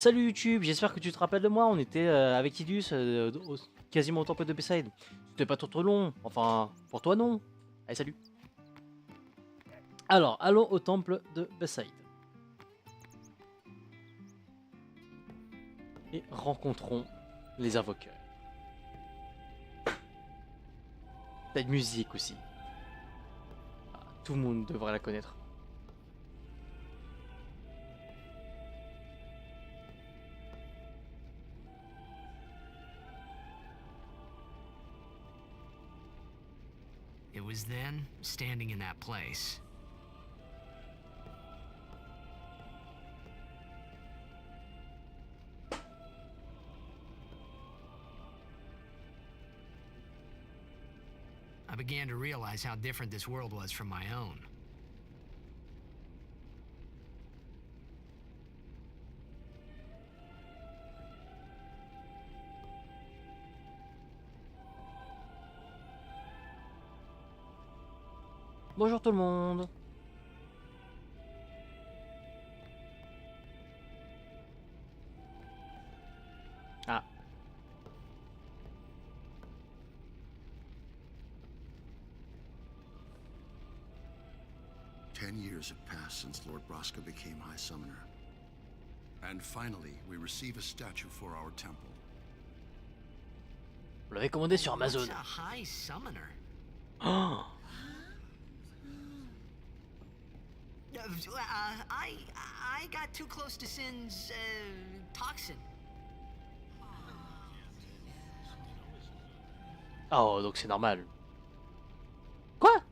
Salut YouTube, j'espère que tu te rappelles de moi, on était avec Idus quasiment au temple de Beside. C'était pas trop long, enfin pour toi non. Allez salut. Alors, allons au temple de Beside. Et rencontrons les invoqueurs. Cette musique aussi. Ah, tout le monde devrait la connaître. It was then, standing in that place, I began to realize how different this world was from my own. Bonjour tout le monde. Ah, 10 years have passed since Lord Braska became High Summoner. And finally, we receive a statue for our temple. vous l'avez commandé sur Amazon. What's a high summoner? Oh, I got too close to Sin's toxin. oh donc c'est normal. Quoi?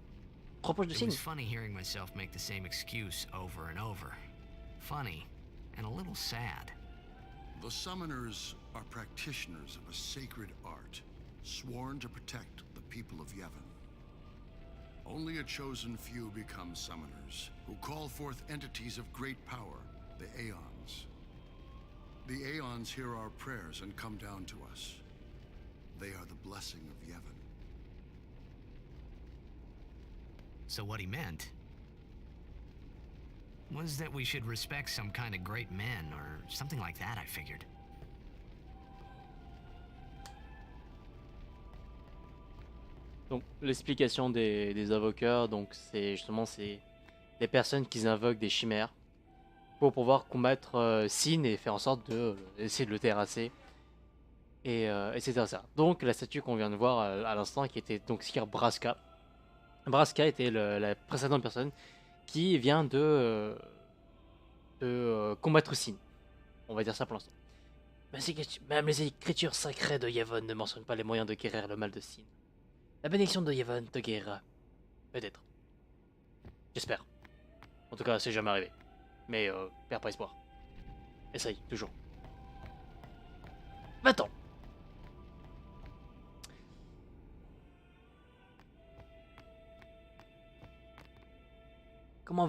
Trop proche de It signe. was funny hearing myself make the same excuse over and over. Funny and a little sad. The Summoners are practitioners of a sacred art, sworn to protect the people of Yevon. Only a chosen few become Summoners, who call forth entities of great power, the Aeons. The Aeons hear our prayers and come down to us. They are the blessing of Yevon. So what he meant was that we should respect some kind of great men or something like that, I figured. Donc l'explication des invoqueurs, donc c'est justement c'est les personnes qui invoquent des chimères pour pouvoir combattre Sin et faire en sorte de essayer de le terrasser et etc. Donc la statue qu'on vient de voir à l'instant qui était donc Sir Braska. Braska était la précédente personne qui vient de combattre Sin. On va dire ça pour l'instant. Même les écritures sacrées de Yevon ne mentionnent pas les moyens de guérir le mal de Sin. La bénédiction de Yevon te guérira. Peut-être. J'espère. En tout cas, c'est jamais arrivé. Mais perds pas espoir. Essaye, toujours. Va-t'en. Comment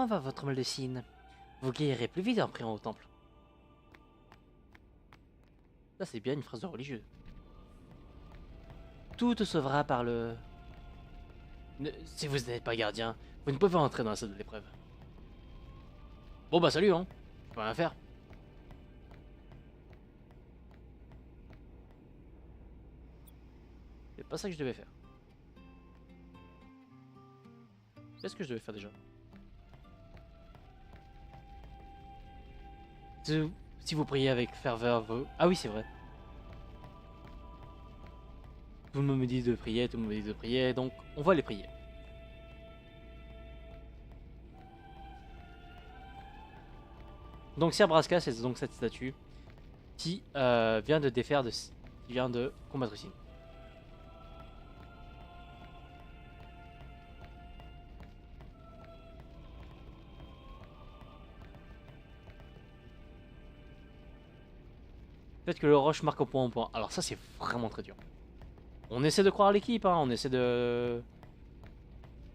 va votre mal de Sin? Vous guérirez plus vite en priant au temple. Ça, c'est bien une phrase de religieux. Tout te sauvera par le... Si vous n'êtes pas gardien, vous ne pouvez pas entrer dans la salle de l'épreuve. Bon bah salut hein, je peux rien faire. C'est pas ça que je devais faire. Qu'est-ce que je devais faire déjà? Si vous priez avec ferveur, vous... Ah oui c'est vrai. Tout le monde me dit de prier, tout le monde me dit de prier, donc on va les prier. Donc Sir Braska, c'est donc cette statue qui vient de défaire qui vient de combattre ici. Peut-être que le rush marque au point en point. Alors ça c'est vraiment très dur. On essaie de croire à l'équipe, hein, on essaie de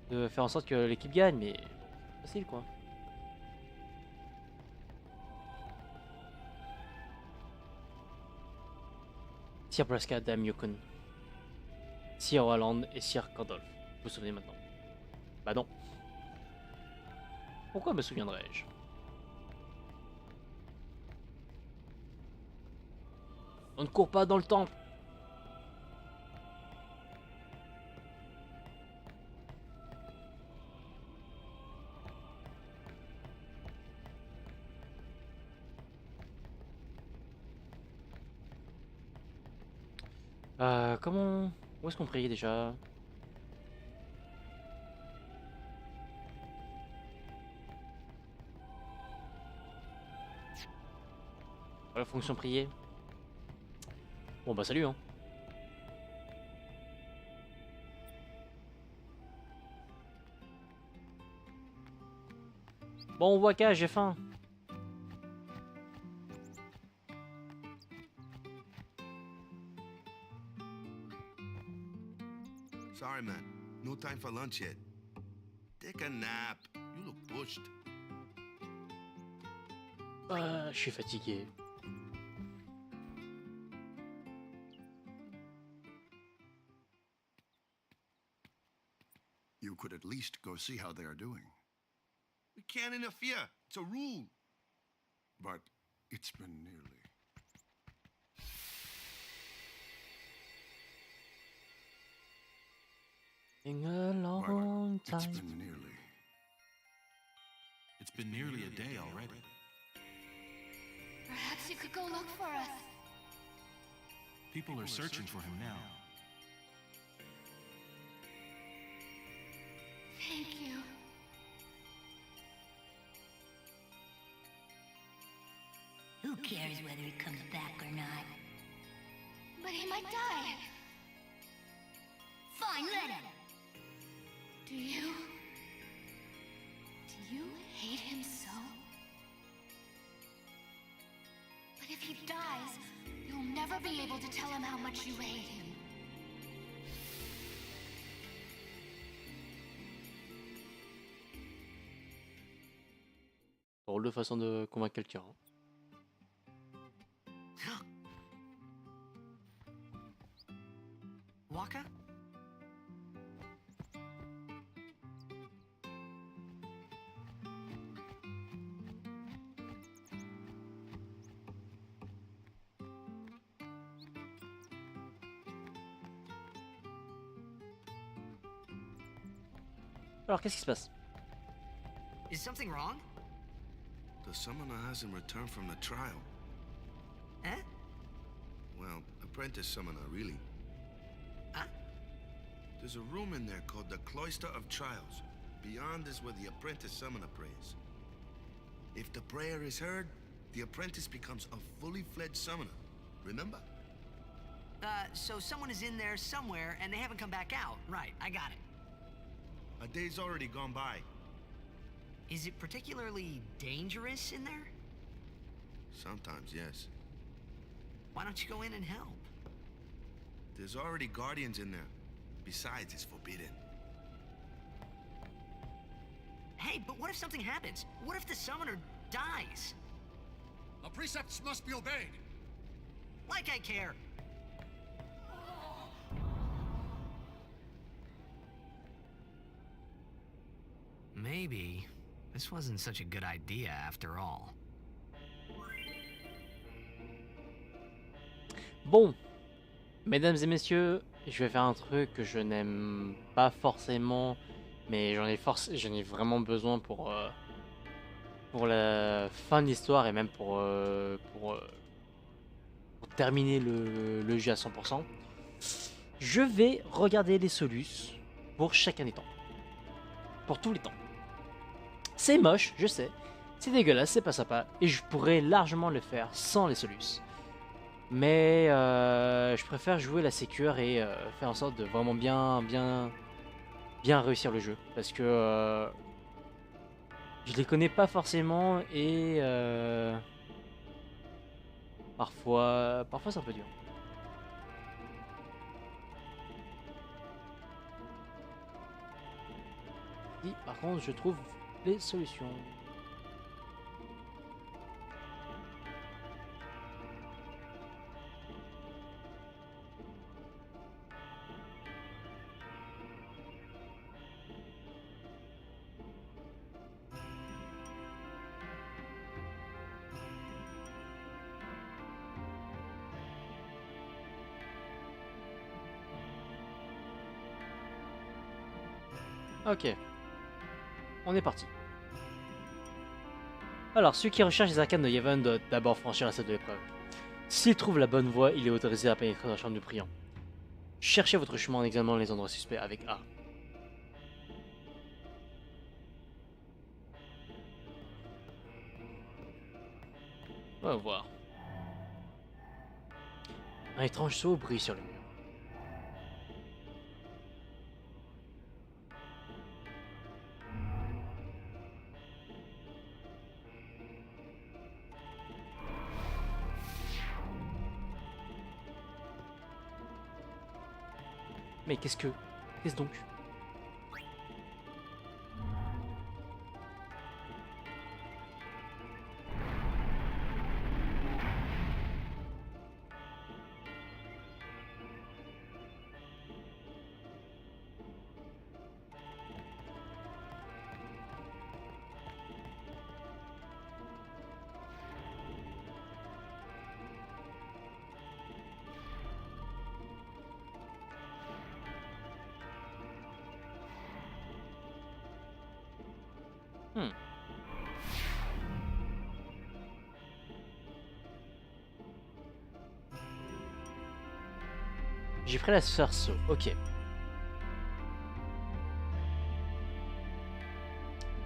faire en sorte que l'équipe gagne, mais c'est facile quoi. Sir Braska, Dame Yukon, Sir Walland et Sir Cordolf. Vous vous souvenez maintenant? Bah non. Pourquoi me souviendrais-je? On ne court pas dans le temple. Comment... Où est-ce qu'on priait déjà? La fonction prier. Bon bah salut hein. Bon Waka, j'ai faim. Sorry, man. No time for lunch yet. Take a nap. You look pushed. Je suis fatigué. You could at least go see how they are doing. We can't interfere. It's a rule. But it's been nearly. In a long But it's time. been nearly. It's been nearly a day already. Perhaps you could go look for us. People are searching for him now. Thank you. Who cares whether he comes back or not? But he might die. Fine, let him. Do you hate him so? But if he dies, you'll never be able to tell him how much you hate him. Drôle de façon de convaincre quelqu'un. Waka? Alors qu'est-ce qui se passe? Is something wrong? The summoner hasn't returned from the trial. Eh? Well, apprentice summoner, really. Huh? There's a room in there called the Cloister of Trials. Beyond is where the apprentice summoner prays. If the prayer is heard, the apprentice becomes a fully fledged summoner. Remember? So someone is in there somewhere and they haven't come back out. Right, I got it. A day's already gone by. Is it particularly dangerous in there? Sometimes, yes. Why don't you go in and help? There's already guardians in there. Besides, it's forbidden. Hey, but what if something happens? What if the summoner dies? The precepts must be obeyed. Like I care. Maybe this wasn't such a good idea after all. Bon, mesdames et messieurs, je vais faire un truc que je n'aime pas forcément, mais j'en ai vraiment besoin pour la fin de l'histoire et même pour terminer le jeu à 100%. Je vais regarder les solus pour chacun des temps. Pour tous les temps. C'est moche, je sais. C'est dégueulasse, c'est pas sympa. Et je pourrais largement le faire sans les solus. Mais je préfère jouer la sécure et faire en sorte de vraiment bien réussir le jeu. Parce que je les connais pas forcément et parfois c'est un peu dur. Et par contre, je trouve les solutions. Ok. On est parti. Alors, celui qui recherche les arcanes de Yevon doit d'abord franchir la salle de l'épreuve. S'il trouve la bonne voie, il est autorisé à pénétrer dans la chambre du priant. Cherchez votre chemin en examinant les endroits suspects avec A. On va voir. Un étrange saut brille sur le mur. Mais qu'est-ce donc? J'ai pris la sphère saut, ok.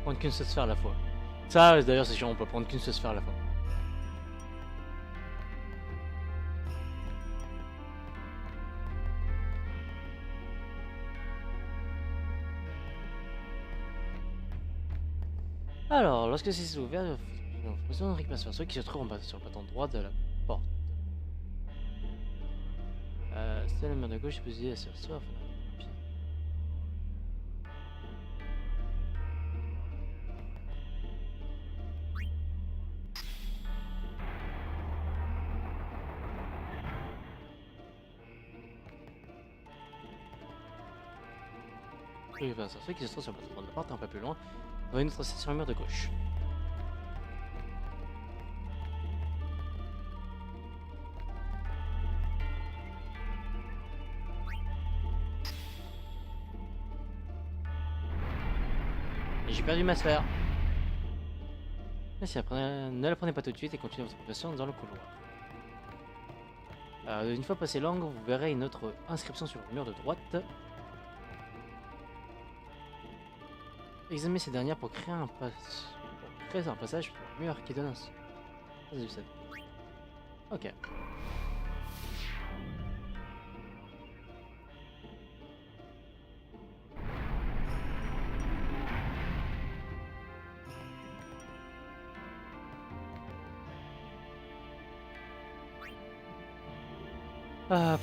Prendre qu'une seule sphère à la fois. Ça, d'ailleurs, c'est sûr, on peut prendre qu'une seule sphère à la fois. Alors, lorsque c'est ouvert, on récupère sur ceux qui se trouvent en bas sur le bâton droit de la porte. C'est la mur de gauche, posée à sur soi. Récupère sur ceux qui se trouvent sur le bâton droit de la porte, un peu plus loin, dans une autre section sur le mur de gauche. J'ai perdu ma sphère. Mais si ne la prenez pas tout de suite et continuez votre progression dans le couloir. Une fois passé l'angle, vous verrez une autre inscription sur le mur de droite. Examinez ces dernières pour créer un passage pour le mur qui donne un... Ok.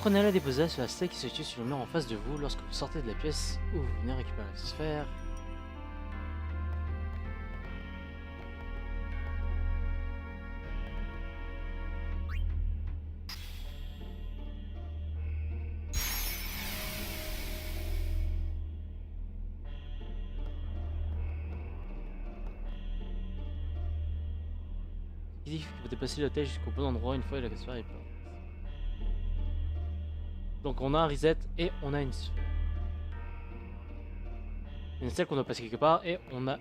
Prenez-la, déposez-la sur la stèle qui se situe sur le mur en face de vous lorsque vous sortez de la pièce où vous venez récupérer la sphère. Il dit que vous déplacez l'hôtel jusqu'au bon endroit une fois la sphère est pleine. Donc on a un reset et on a une sphère. Une sphère qu'on doit passer quelque part et on a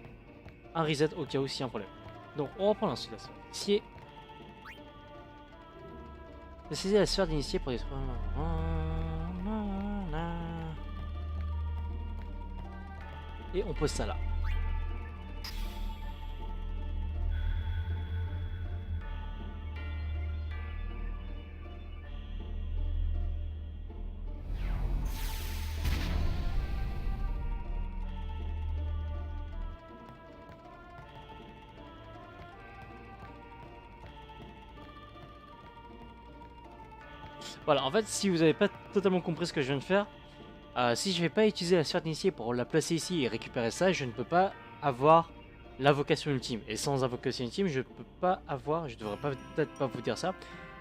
un reset au cas où s'il y a un problème. Donc on reprend l'insulte. Initié. Saisissez la sphère d'initié pour détruire. Et on pose ça là. Voilà, en fait, si vous n'avez pas totalement compris ce que je viens de faire, si je ne vais pas utiliser la sphère d'initié pour la placer ici et récupérer ça, je ne peux pas avoir l'invocation ultime. Et sans invocation ultime, je peux pas avoir, je devrais peut-être pas vous dire ça,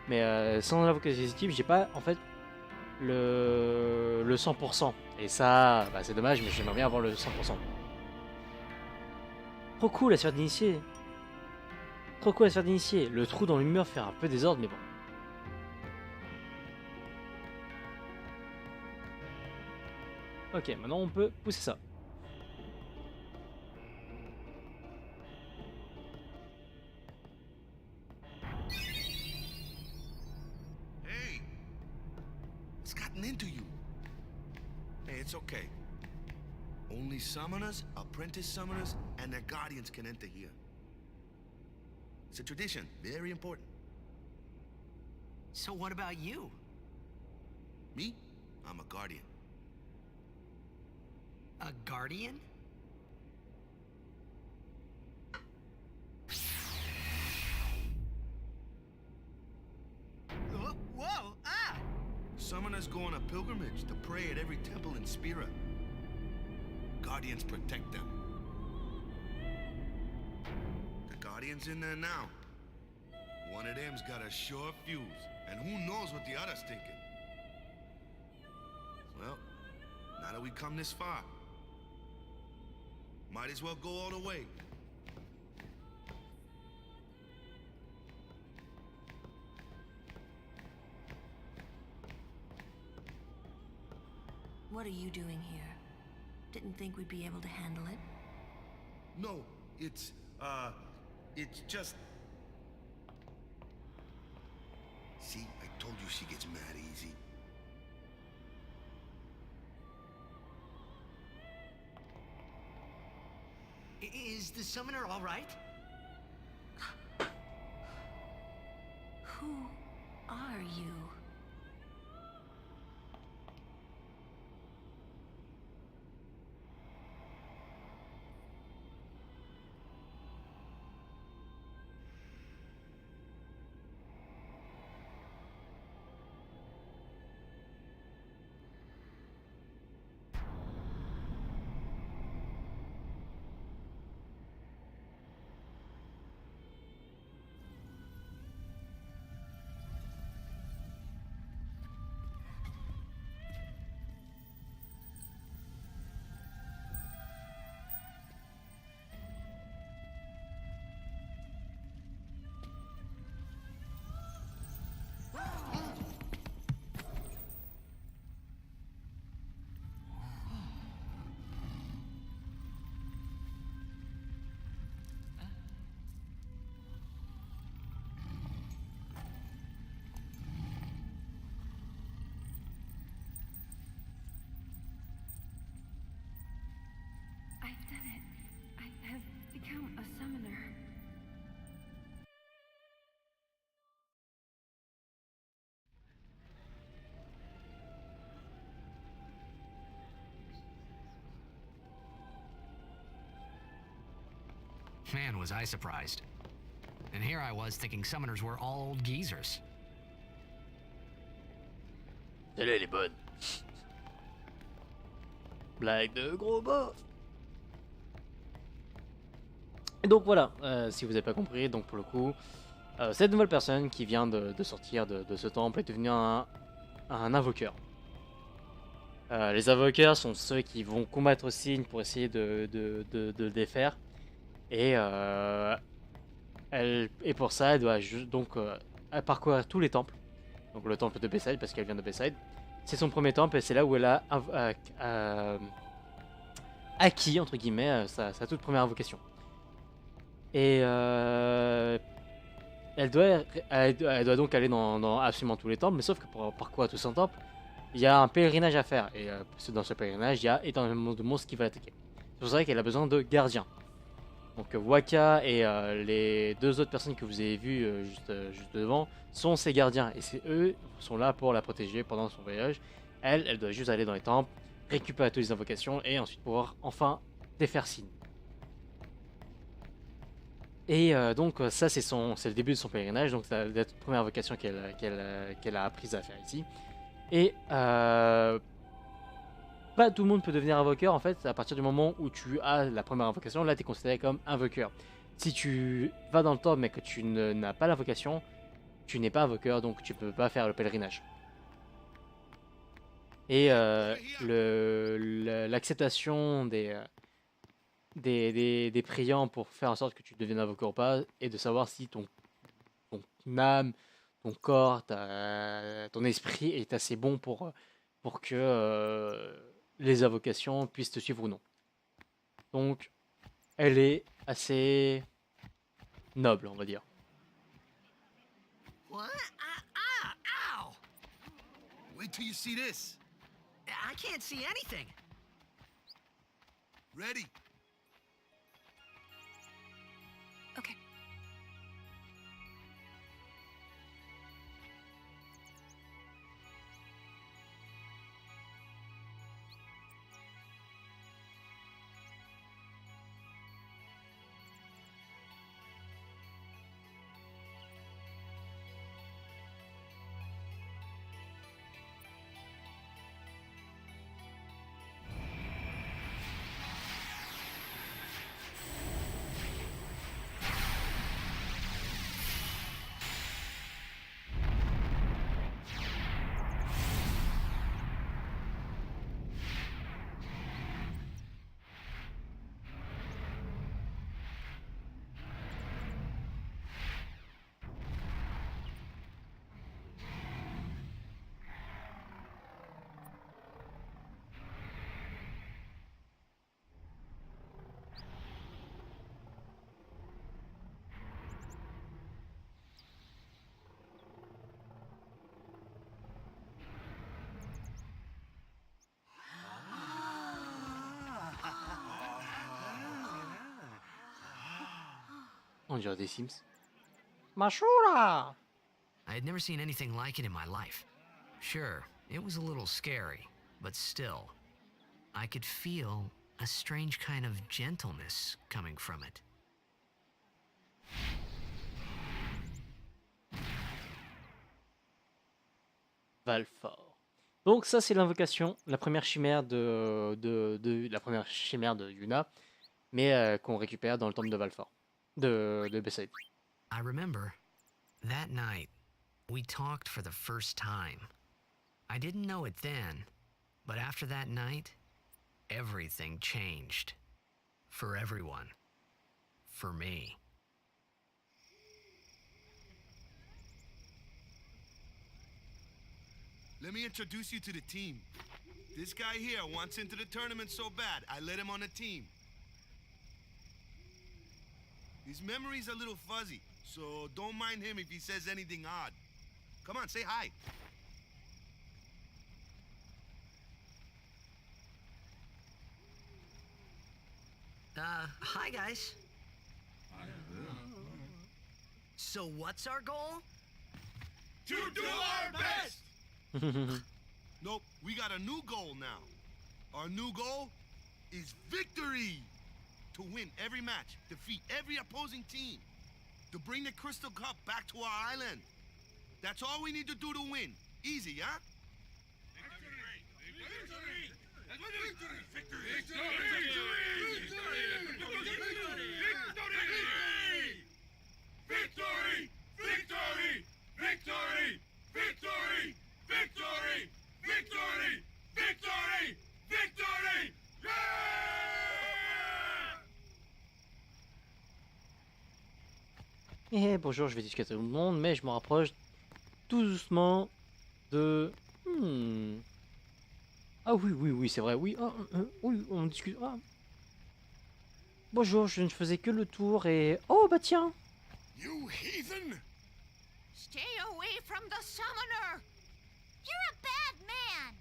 mais sans l'invocation ultime, j'ai pas en fait le 100%. Et ça, bah, c'est dommage, mais j'aimerais bien avoir le 100%. Trop cool la sphère d'initié. Trop cool la sphère d'initié. Le trou dans le mur fait un peu désordre, mais bon. Ok, maintenant on peut pousser ça. into you. Hey, it's okay. Only summoners, apprentice summoners, and their guardians can enter here. It's a tradition, very important. So what about you? Me? I'm a guardian. A guardian? Whoa! Ah! Summoners go on a pilgrimage to pray at every temple in Spira. Guardians protect them. The Guardian's in there now. One of them's got a sure fuse, and who knows what the other's thinking. Well, now that we come this far, might as well go all the way. What are you doing here? Didn't think we'd be able to handle it. No, it's just... See, I told you she gets mad easy. Is the summoner all right? Who are you? I've done it. I have become a summoner. Man, was I surprised. And here I was thinking summoners were all old geezers. Celle-là, elle est bonne. Blague de gros boss. Et donc voilà, si vous n'avez pas compris, donc pour le coup, cette nouvelle personne qui vient de sortir de ce temple est devenue un invoqueur. Les invoqueurs sont ceux qui vont combattre Sign pour essayer de le défaire. Et pour ça, elle doit donc parcourir tous les temples. Donc le temple de Bayside, parce qu'elle vient de Bayside. C'est son premier temple et c'est là où elle a acquis, entre guillemets, sa toute première invocation. Et elle doit donc aller dans absolument tous les temples, mais sauf que pour parcourir tous ces temples, il y a un pèlerinage à faire. Et dans ce pèlerinage, il y a énormément de monstres qui vont l'attaquer. C'est pour ça qu'elle a besoin de gardiens. Donc Wakka et les deux autres personnes que vous avez vues juste devant sont ses gardiens. Et c'est eux qui sont là pour la protéger pendant son voyage. Elle doit juste aller dans les temples, récupérer toutes les invocations et ensuite pouvoir enfin défaire Sign. Et donc ça c'est le début de son pèlerinage, donc c'est la première invocation qu'elle a apprise à faire ici. Et pas tout le monde peut devenir invoqueur en fait, à partir du moment où tu as la première invocation, là tu es considéré comme invoqueur. Si tu vas dans le temple mais que tu n'as pas l'invocation, tu n'es pas invoqueur, donc tu peux pas faire le pèlerinage. Et l'acceptation des priants pour faire en sorte que tu deviennes invoqueur ou pas, et de savoir si ton âme, ton corps, ton esprit est assez bon pour que les invocations puissent te suivre ou non. Donc, elle est assez noble, on va dire. What? Ow! Wait till you see this. can't see anything. Ready? Okay. On dirait des Sims. Mashura! I had never seen anything like it in my life. Sure, it was a little scary, but still, I could feel a strange kind of gentleness coming from it. Valfort. Donc ça c'est l'invocation, la première chimère la première chimère de Yuna, mais qu'on récupère dans le temple de Valfort, de Besaid. I remember that night we talked for the first time. I didn't know it then, but after that night, everything changed. For everyone. For me. Let me introduce you to the team. This guy here wants into the tournament so bad, I let him on the team. His memory's a little fuzzy, so don't mind him if he says anything odd. Come on, say hi. Hi guys. So what's our goal? To do our best! Nope, we got a new goal now. Our new goal is victory! To win every match, defeat every opposing team, to bring the Crystal Cup back to our island. That's all we need to do to win. Easy, huh? Victory! Victory! Victory! Victory! Victory! Victory! Victory! Victory! Victory! Victory! Victory! Victory! Et bonjour, je vais discuter tout le monde, mais je me rapproche tout doucement de... Ah oui, c'est vrai, oui, oui, on discute... Ah. Bonjour, je ne faisais que le tour et... Oh, bah tiens! You heathen! Stay away from the summoner! You're a bad man!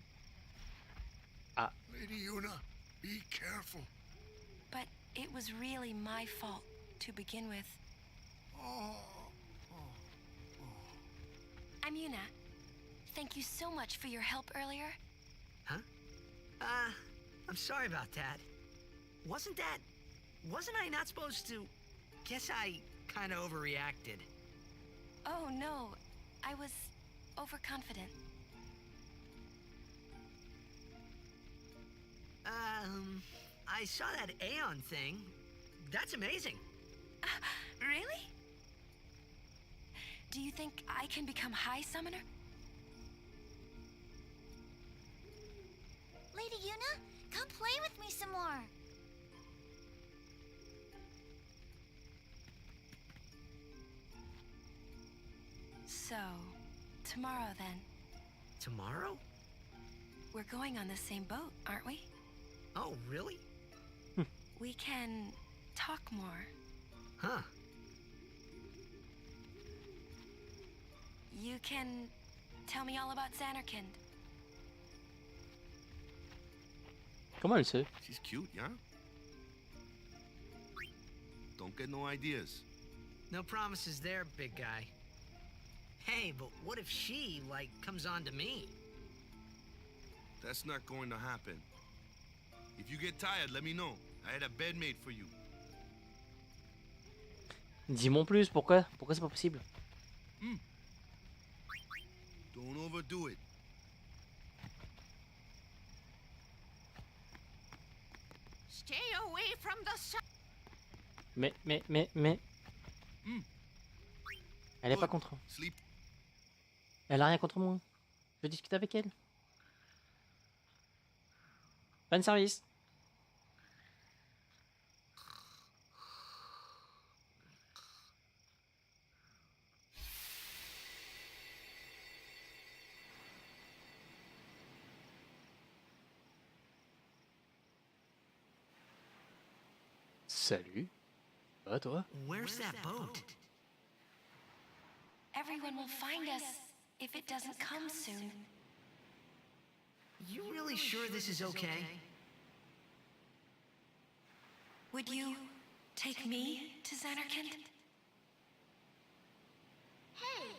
Lady Yuna, be careful. But it was really my fault to begin with. Oh, I'm Yuna. Thank you so much for your help earlier. Huh? I'm sorry about that. Wasn't I not supposed to... Guess I kinda overreacted. Oh no, I was overconfident. I saw that Aeon thing. That's amazing. Really? Do you think I can become High Summoner? Lady Yuna, come play with me some more. So, tomorrow then. Tomorrow? We're going on the same boat, aren't we? Oh, really? We can talk more. Huh. You can tell me all about Xanarkand. Comment elle sait? She's cute, yeah? Don't get no ideas. No promises there, big guy. Hey, but what if she, like, comes on to me? That's not going to happen. If you get tired, let me know. I had a bed made for you. Dis-moi en plus, pourquoi? Pourquoi c'est pas possible? Don't overdo it. Stay away from the sun. Mais... Elle est pas Good. contre. Sleep. Elle a rien contre moi. Je veux discuter avec elle. Bonne service. Salut. Ça va toi? Where's that boat? Everyone will find us if it doesn't come soon. You really sure this is okay? Would you take me to Xanarkand? Hey!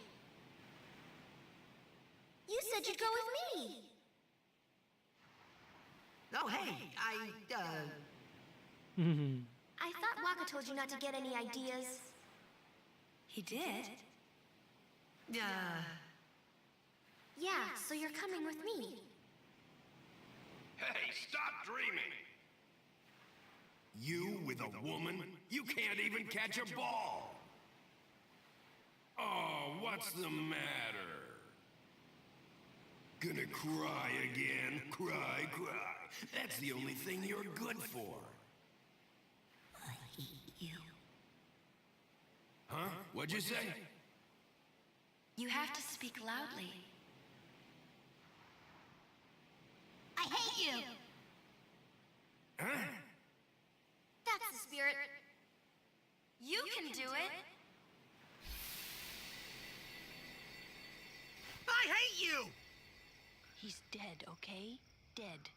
You said you'd go with me! Oh, hey, I thought Waka told you not to get any ideas. He did? Yeah, so you're coming with me. Hey, stop dreaming! You with a woman? You can't even catch a ball! Oh, what's the matter? Gonna cry again? Cry. That's the only thing you're good for. I hate you. Huh? What'd you say? You have to speak loudly. I hate you! Huh? That's the spirit. You can do it! I hate you! He's dead, okay? Dead.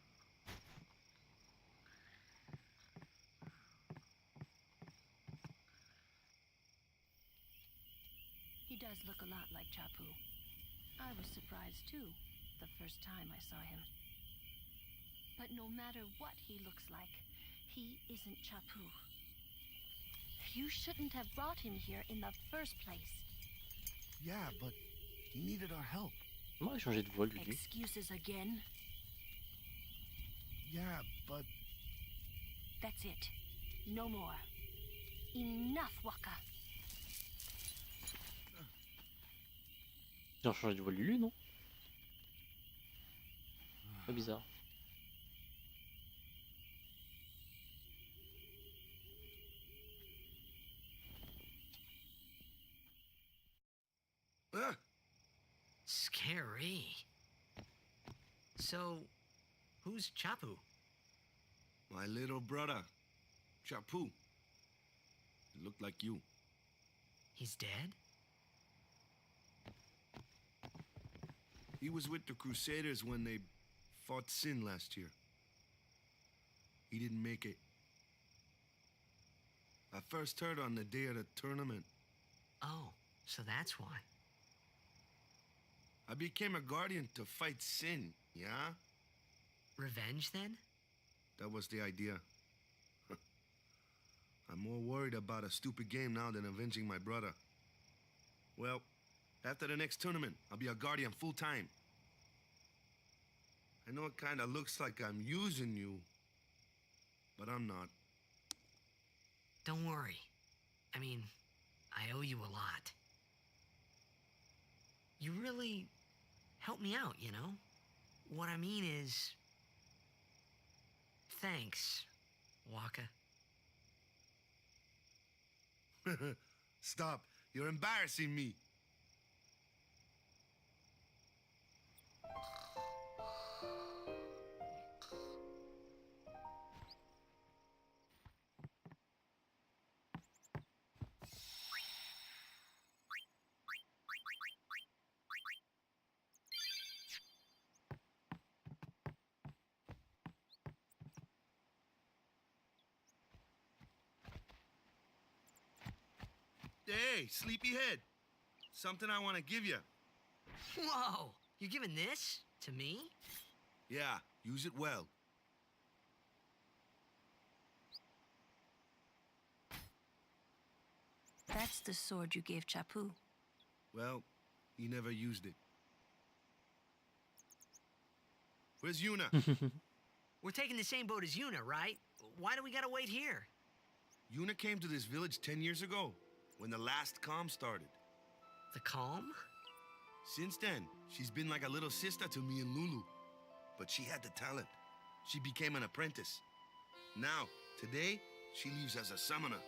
He does look a lot like Chapu. I was surprised too, the first time I saw him. But no matter what he looks like, he isn't Chapu. You shouldn't have brought him here in the first place. Yeah, but he needed our help. Comment changer de voix lui? Excuses again? Yeah, but That's it. No more. Enough, Waka. J'ai changé de voix Lulu, non? Pas bizarre. Scary. So, who's Chapu? My little brother, Chapu. He looked like you. He's dead? He was with the Crusaders when they fought Sin last year. He didn't make it. I first heard on the day of the tournament. Oh, so that's why. I became a guardian to fight Sin, yeah? Revenge, then? That was the idea. I'm more worried about a stupid game now than avenging my brother. Well, after the next tournament, I'll be a guardian full time. I know it kinda looks like I'm using you, but I'm not. Don't worry. I mean, I owe you a lot. You really helped me out, you know? What I mean is... Thanks, Waka. Stop. You're embarrassing me. Hey, sleepyhead. Something I want to give you. Whoa! You're giving this to me? Yeah, use it well. That's the sword you gave Chapu. Well, he never used it. Where's Yuna? We're taking the same boat as Yuna, right? Why do we gotta wait here? Yuna came to this village 10 years ago, when the last calm started. The calm? Since then, she's been like a little sister to me and Lulu. But she had the talent. She became an apprentice. Now, today, she leaves as a summoner.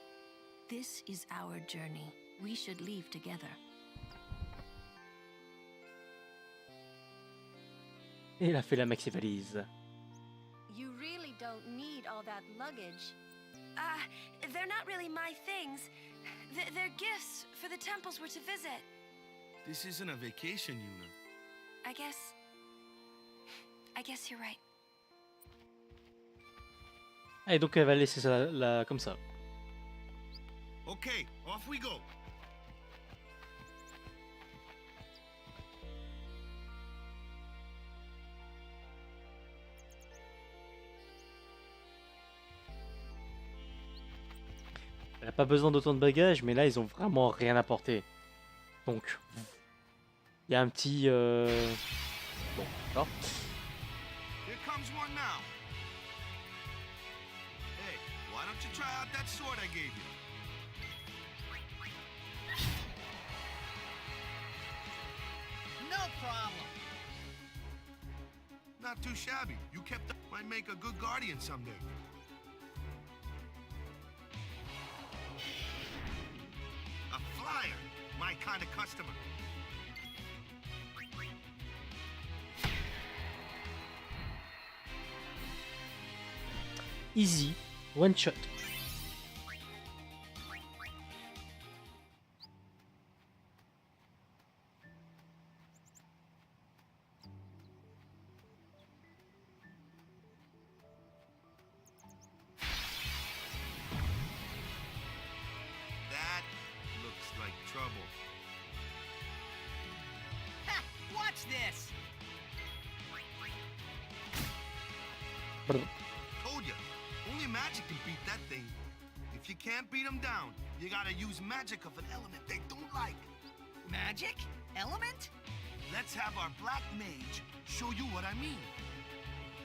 This is our journey. We should leave together. Et il a fait la maxi valise. You really don't need all that luggage. They're not really my things. They're gifts for the temples we're to visit. This isn't a vacation, Yuna. I guess you're right. Ah, et donc elle va laisser ça là, comme ça. Okay, off we go. Elle a pas besoin d'autant de bagages, mais là ils ont vraiment rien apporté. Donc, il y a un petit... Bon, d'accord. Here comes one now. Hey, why don't you try out that sword I gave you? No problem. Not too shabby. You kept up. Might make a good guardian someday. A flyer. My kind of customer. Easy, one shot. That looks like trouble. Ha! Watch this! Brr. Told ya. Only magic can beat that thing. If you can't beat them down, you gotta use magic of an element they don't like. Magic? Element? Let's have our black mage show you what I mean.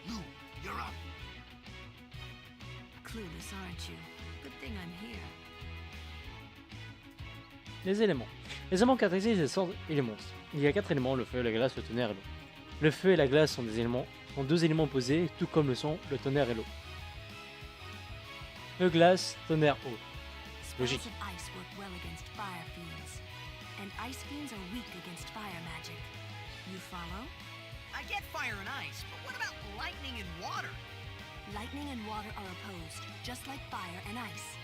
Lou, you're up. Clueless, aren't you? Good thing I'm here. Les éléments. Les éléments caractérisés des sorts et les monstres. Il y a 4 éléments, le feu, la glace, le tonnerre et l'eau. Le feu et la glace sont deux éléments opposés, tout comme le sont le tonnerre et l'eau. Feu, glace, tonnerre, eau. Logique. Spells of ice work well against fire fiends, and ice fiends are weak against fire magic. You follow? I get fire and ice, but what about lightning and water? Lightning and water are opposed, just like fire and ice.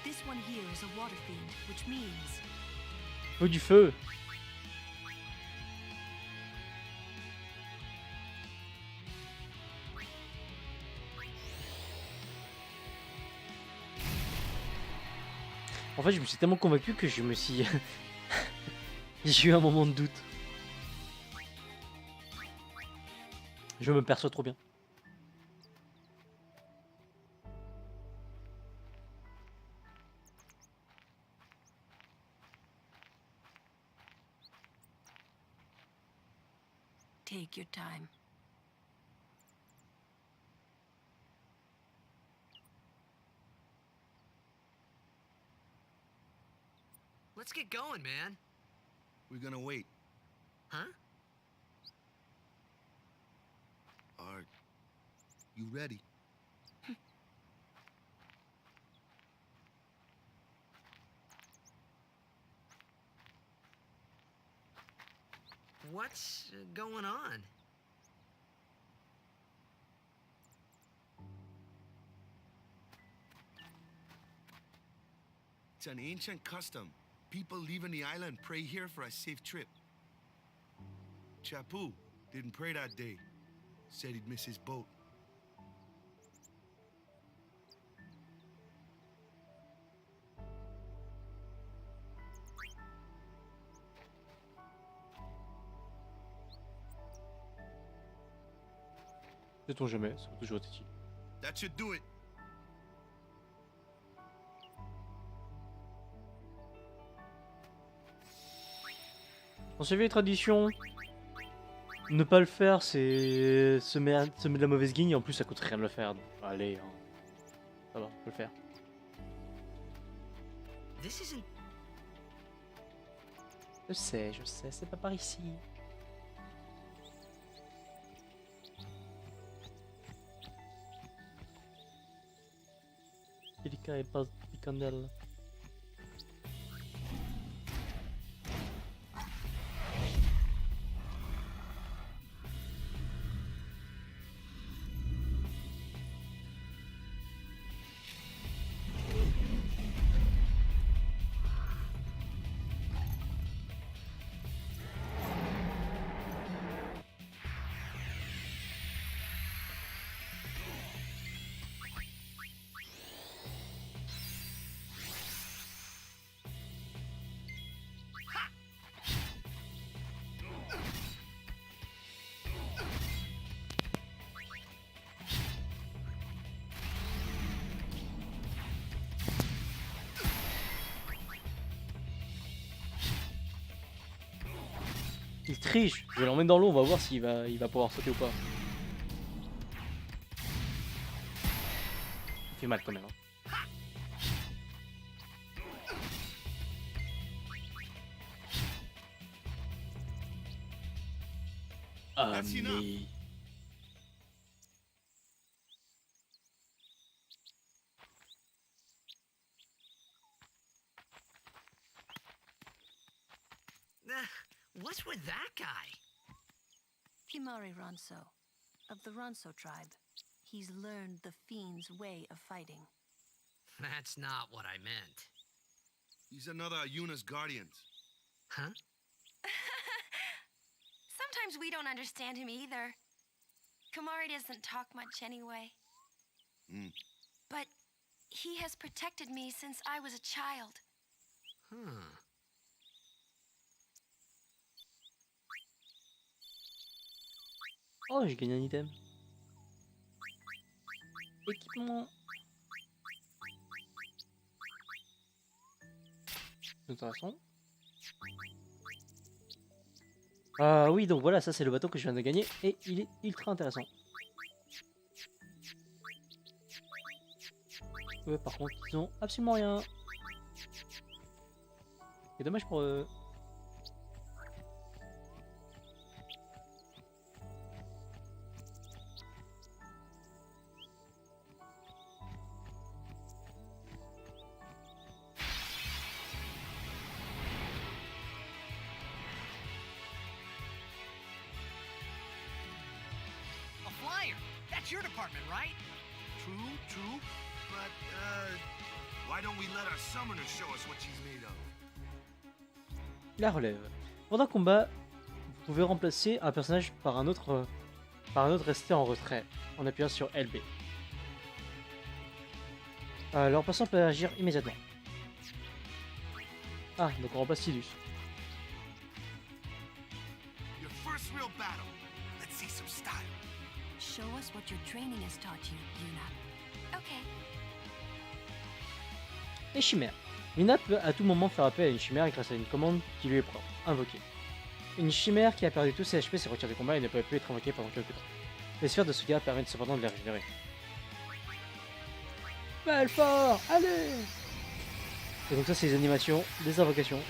This one here is a water fiend, which means... Feu du feu. En fait, je me suis tellement convaincu que je me suis... J'ai eu un moment de doute. Je me perçois trop bien. Take your time. Let's get going, man. We're gonna wait. Huh? Are you ready? What's going on? It's an ancient custom. People leaving the island pray here for a safe trip. Chapu didn't pray that day. Said he'd miss his boat. Sait-on jamais, ça peut toujours être utile. That should do it. Dans ces vieilles traditions, ne pas le faire, c'est se mettre de la mauvaise guigne, et en plus ça coûte rien de le faire. Donc, allez, hein. Ça va, on peut le faire. This isn't. Je sais, c'est pas par ici. Pelican et pas Picandel. Il triche, je vais l'emmener dans l'eau, on va voir s'il il va pouvoir sauter ou pas. Il fait mal quand même. Hein. Ah mais... What's with that guy? Kimari Ronso, of the Ronso tribe. He's learned the fiend's way of fighting. That's not what I meant. He's another Yuna's guardians. Huh? Sometimes we don't understand him either. Kamari doesn't talk much anyway. But he has protected me since I was a child. Huh. Oh, j'ai gagné un item. Équipement. Intéressant. Ah oui, donc voilà, ça c'est le bateau que je viens de gagner et il est ultra intéressant. Ouais, par contre, ils ont absolument rien. C'est dommage pour eux. That's your department, right? True. But, why don't we let our summoner show us what she's made of? La relève. Pendant le combat, vous pouvez remplacer un personnage par un autre resté en retrait, en appuyant sur LB. Le remplaçant peut agir immédiatement. Ah, donc on remplace Tidus. Your first real battle. Let's see some style. Show us what your training has taught you, Yuna. Okay. Les chimères. Yuna peut à tout moment faire appel à une chimère grâce à une commande qui lui est propre. Invoquer. Une chimère qui a perdu tous ses HP se retire du combat et ne peut plus être invoquée pendant quelques temps. Les sphères de sauvegarde permettent cependant de les régénérer. Belfort, allez! Et donc ça c'est les animations, des invocations.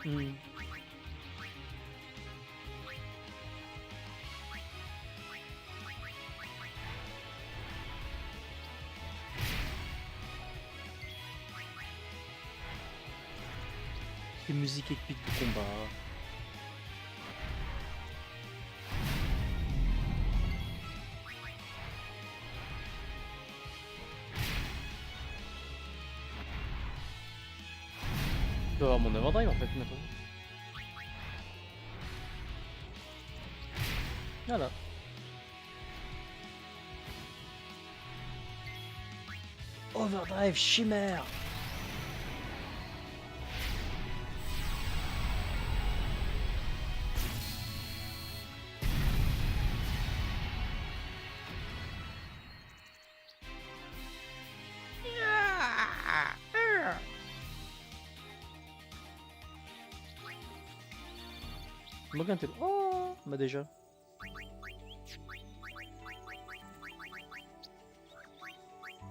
Hmm. Les musiques épiques du combat. Je dois avoir mon inventaire en fait maintenant. Voilà. Overdrive chimère. Mogantel. Oh, bah déjà.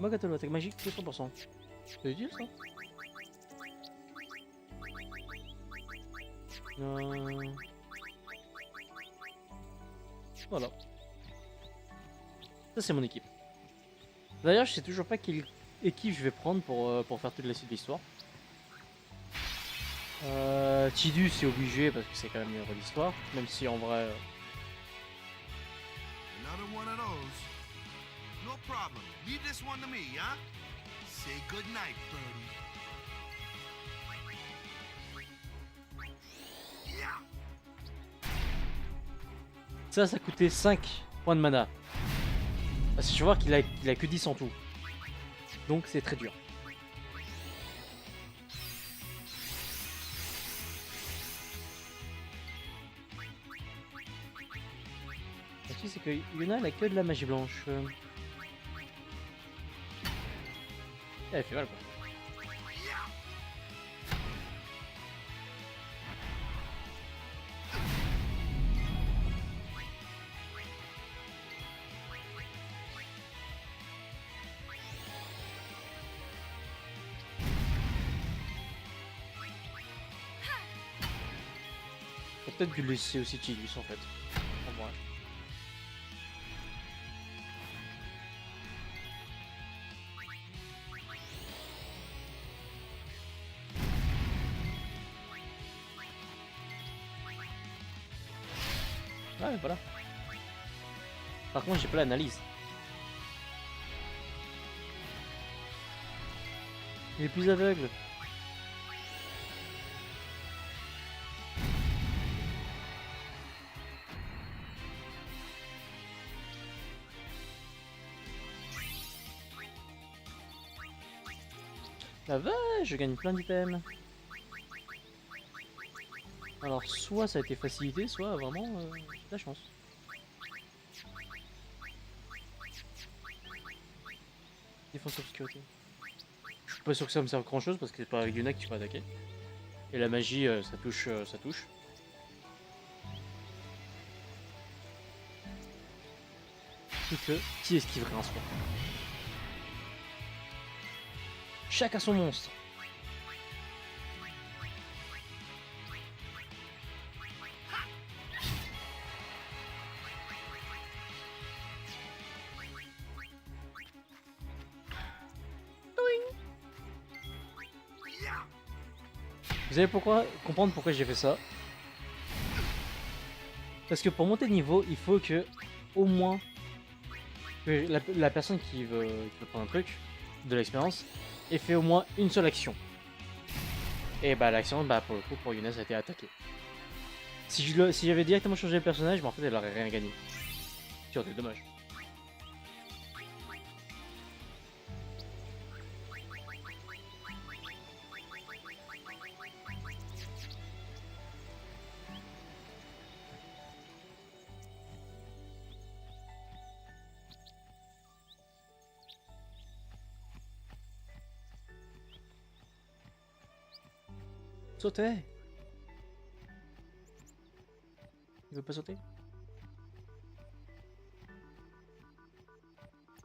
Mogantel, attaque magique, 200%. C'est utile ça. Voilà. Ça c'est mon équipe. D'ailleurs, je sais toujours pas quelle équipe je vais prendre pour faire toute la suite de l'histoire. Tidus c'est obligé parce que c'est quand même une vraie histoire, même si en vrai. Another one of those. No problem. Leave this one to me, huh? Say good night, birdie. Yeah. Ça coûtait 5 points de mana. Parce que je vois qu'il a que 10 en tout. Donc c'est très dur. Le truc c'est que Yuna elle a que de la magie blanche. Elle fait mal quoi. J'ai peut-être dû laisser aussi Tidus en fait. En vrai. Ouais, voilà. Par contre, j'ai pas l'analyse. Il est plus aveugle. La vache, je gagne plein d'items. Alors, soit ça a été facilité, soit vraiment j'ai de la chance. Défense obscurité. Je suis pas sûr que ça me serve grand chose parce que c'est pas avec Yuna que tu peux attaquer. Et la magie, ça touche, ça touche. Et que qui esquiverait un soin. Chacun son monstre. Vous allez comprendre pourquoi j'ai fait ça. Parce que pour monter de niveau, il faut que au moins que la personne qui veut prendre un truc de l'expérience ait fait au moins une seule action. Et bah l'action, bah pour le coup, pour Yuna, ça a été attaqué. Si j'avais directement changé le personnage, bah en fait elle aurait rien gagné. C'est dommage. Sauter. Il veut pas sauter?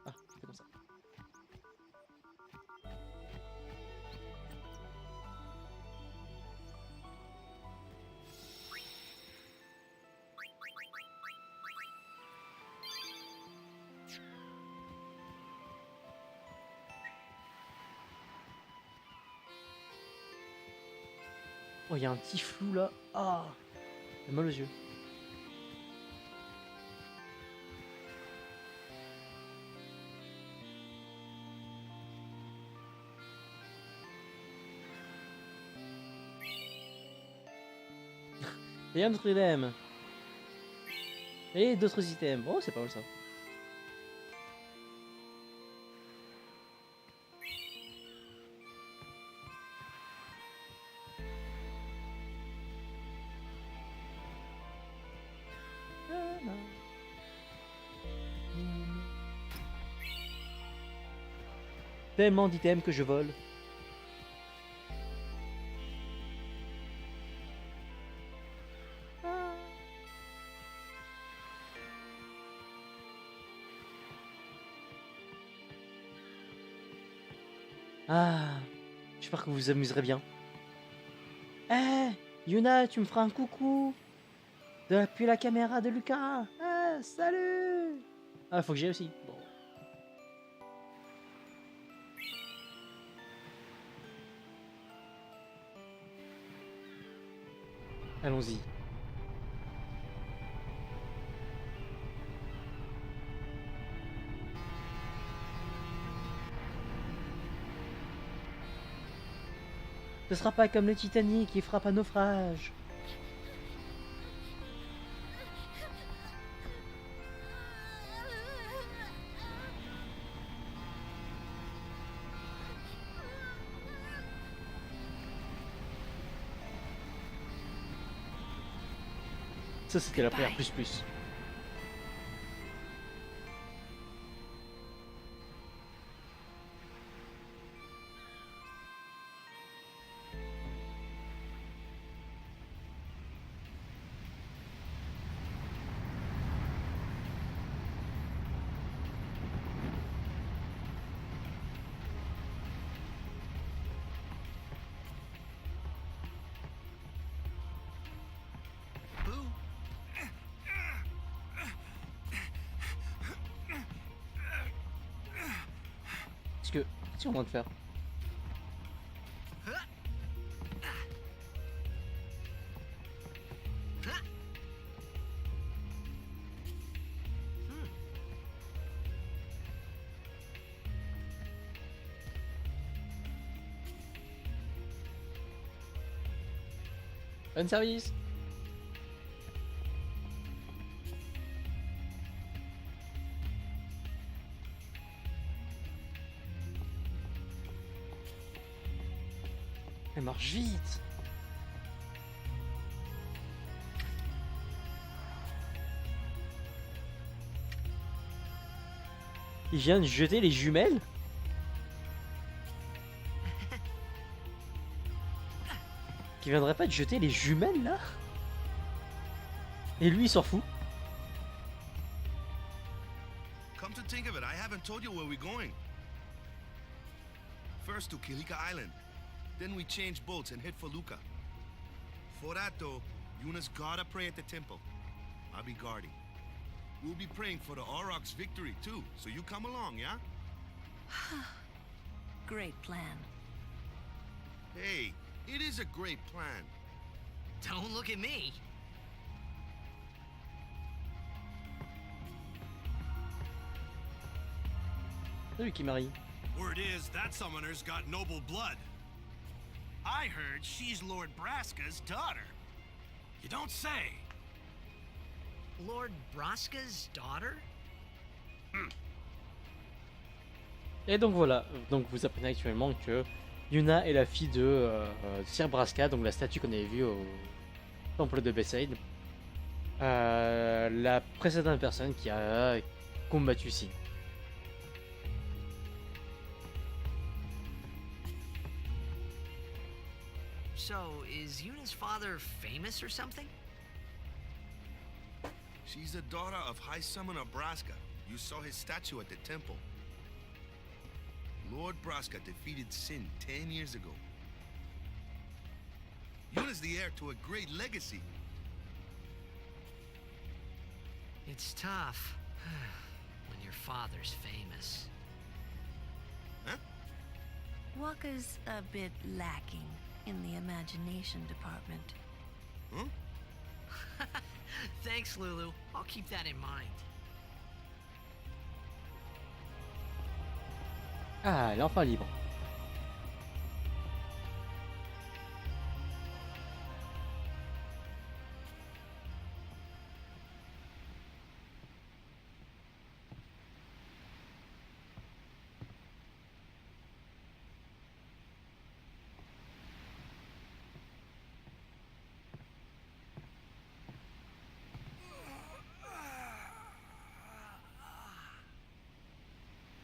Ah, c'est comme ça. Oh, il y a un petit flou là. Ah, j'ai mal aux yeux. Et un autre item. Et d'autres items. Oh, c'est pas mal ça. Tellement d'items que je vole. Ah, j'espère que vous vous amuserez bien. Eh, Yuna, tu me feras un coucou depuis la caméra de Lucas. Ah, salut. Ah, faut que j'y aille aussi. Bon. Allons-y. Ce sera pas comme le Titanic qui frappe un naufrage. Ça, c'était la première plus. Qu'est-ce qu'on est en train de faire? Bon service. Elle marche vite. Il vient de jeter les jumelles. Qui viendrait pas de jeter les jumelles là? Et lui il s'en fout. Come to think of it, I haven't told you where we're going. First to Kilika Island. Then we change boats and head for Luca. For that though, Yuna's gotta pray at the temple. I'll be guarding. We'll be praying for the Aurochs' victory too, so you come along, yeah? Great plan. Hey, it is a great plan. Don't look at me. Salut Kimari. Word is that summoner's got noble blood. I heard she's Lord Braska's daughter. You don't say. Lord Braska's daughter? Et donc voilà, donc vous apprenez actuellement que Yuna est la fille de Sir Braska, donc la statue qu'on avait vue au temple de Besaid. La précédente personne qui a combattu Sin. So, is Yuna's father famous or something? She's the daughter of High Summoner Braska. You saw his statue at the temple. Lord Braska defeated Sin 10 years ago. Yuna's the heir to a great legacy. It's tough when your father's famous. Huh? Waka's a bit lacking in the imagination department. Huh? Thanks, Lulu. I'll keep that in mind. Ah, elle est enfin libre.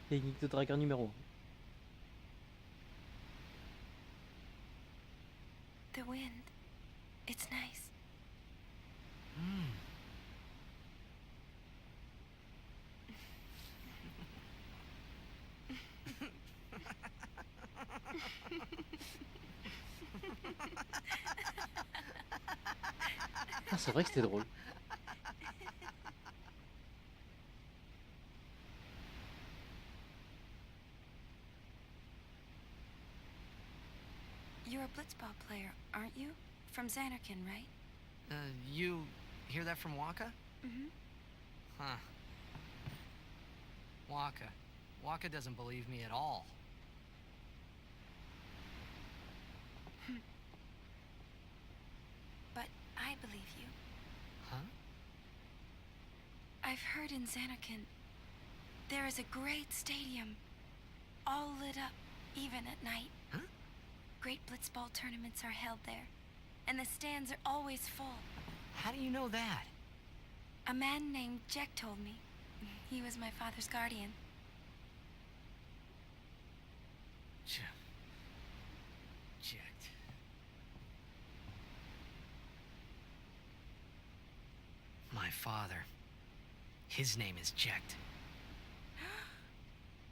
Technique de dragueur numéro 1. The wind. It's nice. Ah, c'est vrai que c'était drôle. You're a blitzball player, aren't you? From Xanarkin, right? You hear that from Waka? Mm-hmm. Huh. Waka. Waka doesn't believe me at all. But I believe you. Huh? I've heard in Xanarkin there is a great stadium, all lit up, even at night. Huh? Great blitzball tournaments are held there, and the stands are always full. How do you know that? A man named Jack told me. He was my father's guardian. Checked. My father. His name is Jecht.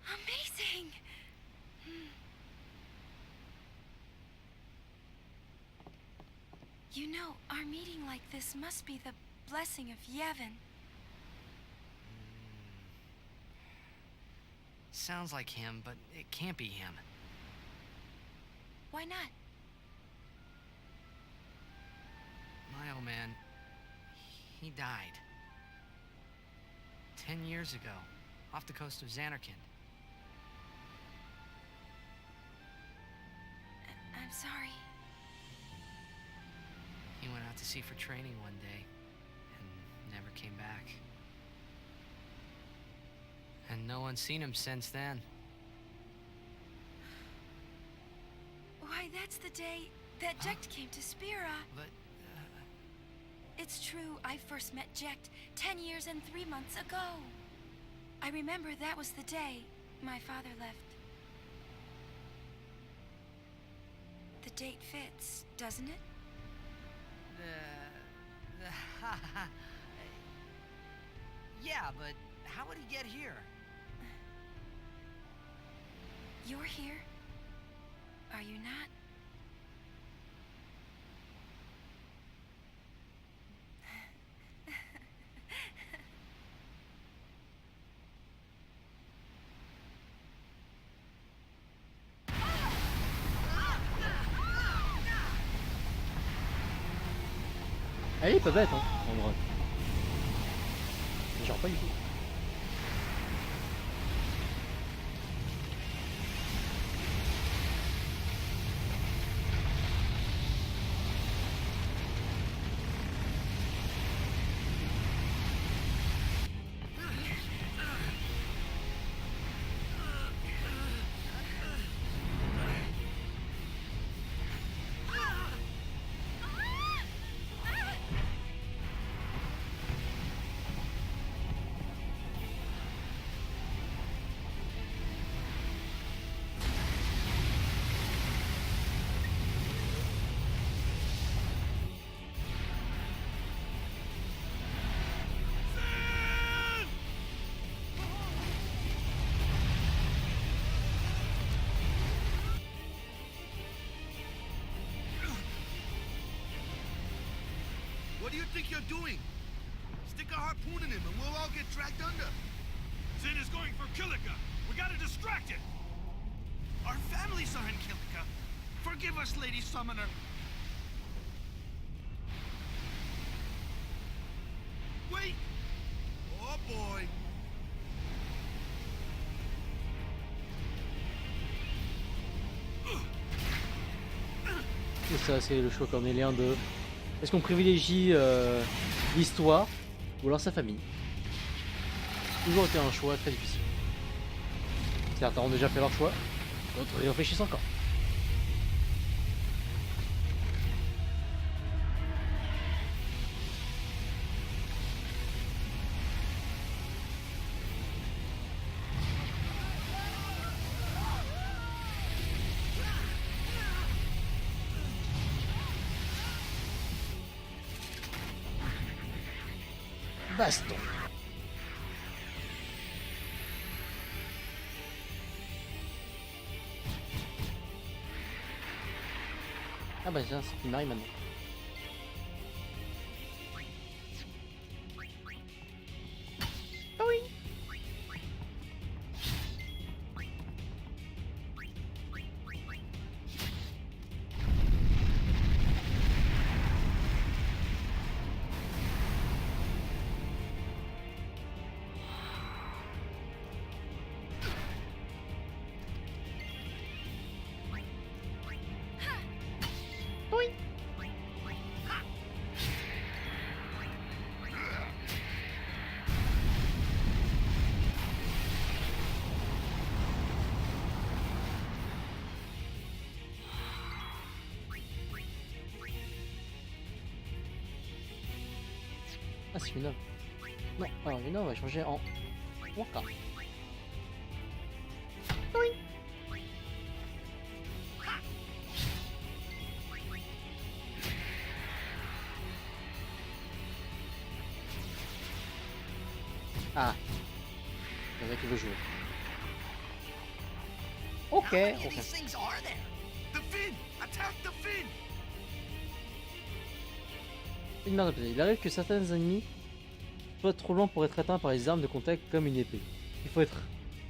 Amazing! You know, our meeting like this must be the blessing of Yevon. Sounds like him, but it can't be him. Why not? My old man, he died. 10 years ago, off the coast of Xanarkin. I'm sorry. He went out to sea for training one day and never came back. And no one's seen him since then. Why, that's the day that Jecht came to Spira. But, It's true, I first met Jecht 10 years and 3 months ago. I remember that was the day my father left. The date fits, doesn't it? yeah, but how would he get here? You're here. Are you not? Elle est pas bête, hein, en vrai. Genre pas du tout. What do you think you're doing? Stick a harpoon in him and we'll all get dragged under. Zin is going for Kilika. We gotta distract it. Our families are in Kilika. For Forgive us, Lady Summoner. Wait! Oh boy! Et ça, c'est le choix cornélien de... Est-ce qu'on privilégie l'histoire ou alors sa famille? Toujours été un choix très difficile. Certains ont déjà fait leur choix, d'autres y réfléchissent encore. Baston. Ah bah tiens, c'est une Marie maintenant. Ah oui. Ah, c'est une œuvre. Non, alors une œuvre va changer en Waka. Oui. Ah, le mec il veut jouer. Ok, ok. The fin! Attack the fin! Une merde, il arrive que certains ennemis soient trop loin pour être atteints par les armes de contact comme une épée.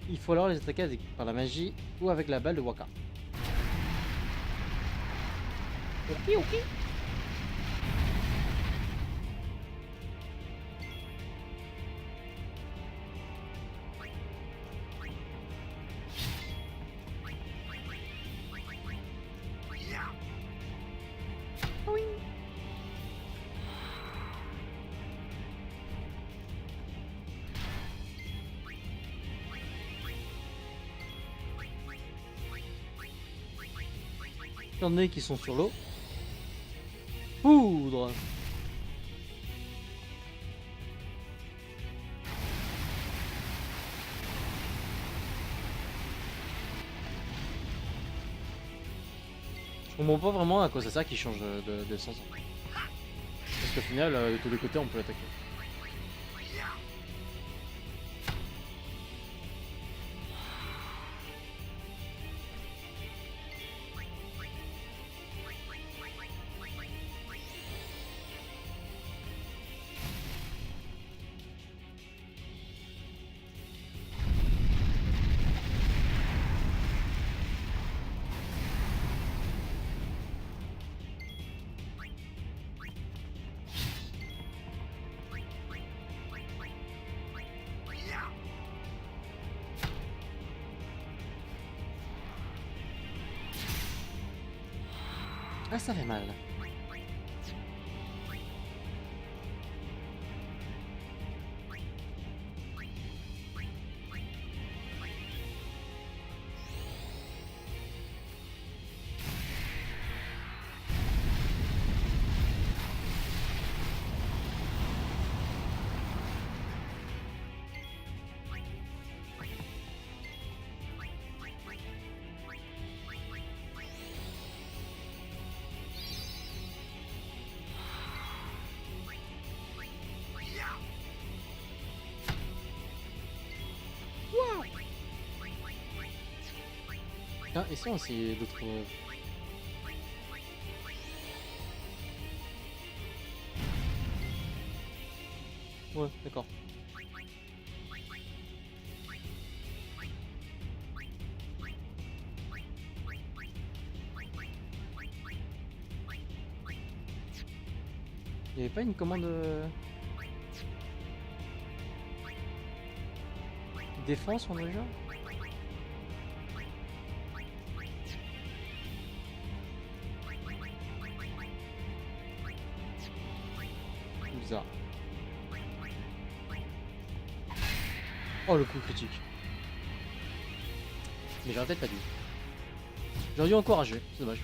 Il faut alors les attaquer par la magie ou avec la balle de Waka. Ok, ok. Oui. Étant donné qu'ils sont sur l'eau. Poudre. Je comprends pas vraiment à quoi ça sert qu'ils changent de sens. Parce qu'au final, de tous les côtés, on peut l'attaquer. Ah, ça fait mal. Tiens, et si on essayait d'autres... Ouais, d'accord. Il n'y avait pas une commande défense en déjà? Bizarre. Oh le coup critique. Mais j'aurais peut-être pas dû. J'aurais dû encourager, c'est dommage.